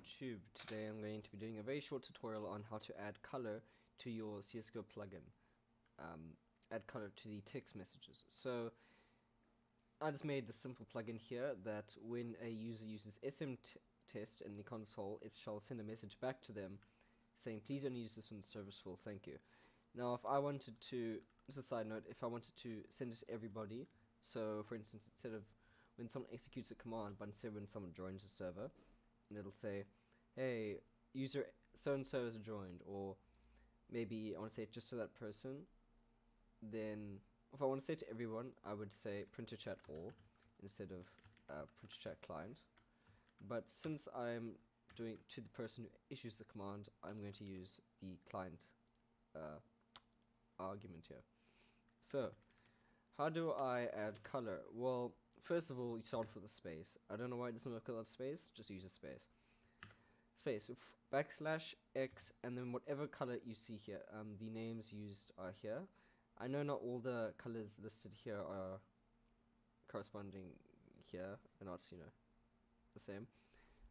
YouTube. Today I'm going to be doing a very short tutorial on how to add color to your CSGO plugin. Add color to the text messages. So I just made this simple plugin here that when a user uses test in the console, it shall send a message back to them saying please only use this when the server's full, thank you. Now if I wanted to, just a side note, if I wanted to send it to everybody, so for instance instead of when someone executes a command, but instead when someone joins a server, and it'll say, hey, user so-and-so has joined, or maybe I want to say it just to that person, then if I want to say it to everyone, I would say printer chat all instead of printer chat client. But since I'm doing to the person who issues the command, I'm going to use the client argument here. So how do I add color? Well, first of all, you start with a space. I don't know why it doesn't work without space, just use a space. Space, \x, and then whatever color you see here. The names used are here. I know not all the colors listed here are corresponding here. They're not, the same.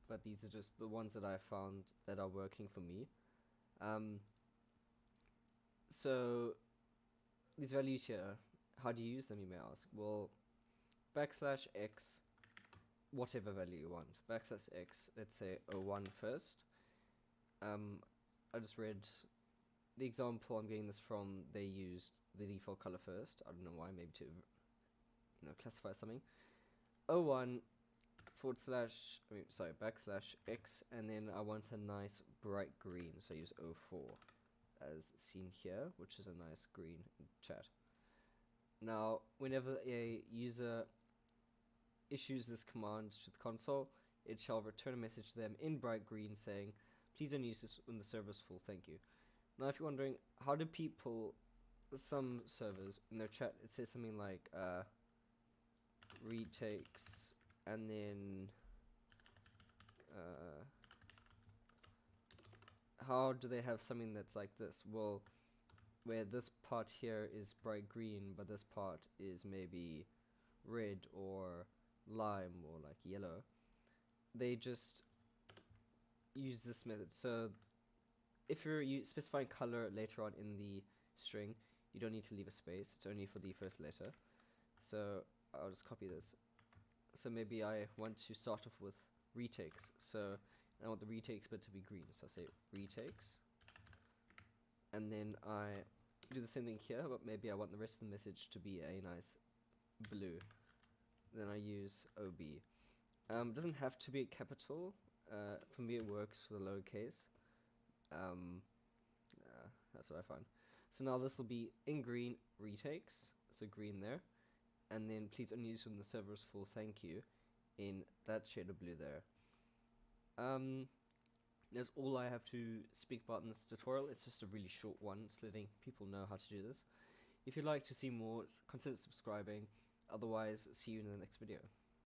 But these are just the ones that I found that are working for me. So these values here, how do you use them, you may ask? Well, \x, whatever value you want. \x, let's say 01 first. I just read the example I'm getting this from. They used the default color first. I don't know why, maybe to classify something. 01 \x, and then I want a nice bright green, so I use 04 as seen here, which is a nice green in chat. Now whenever a user issues this command to the console, it shall return a message to them in bright green saying please only use this when the server is full, thank you. Now if you're wondering how do people, some servers in their chat, it says something like retakes, and then how do they have something that's like this? Well, where this part here is bright green but this part is maybe red or lime or like yellow, they just use this method. So if you're specifying color later on in the string, you don't need to leave a space, it's only for the first letter. So I'll just copy this. So maybe I want to start off with retakes, so I want the retakes bit to be green, so I say retakes, and then I do the same thing here, but maybe I want the rest of the message to be a nice blue. Then I use OB. Doesn't have to be a capital. For me it works for the lowercase. That's what I find. So now this will be in green retakes, so green there, and then please only use when the server is full, thank you, in that shade of blue there. That's all I have to speak about in this tutorial. It's just a really short one, just letting people know how to do this. If you'd like to see more, consider subscribing. Otherwise, see you in the next video.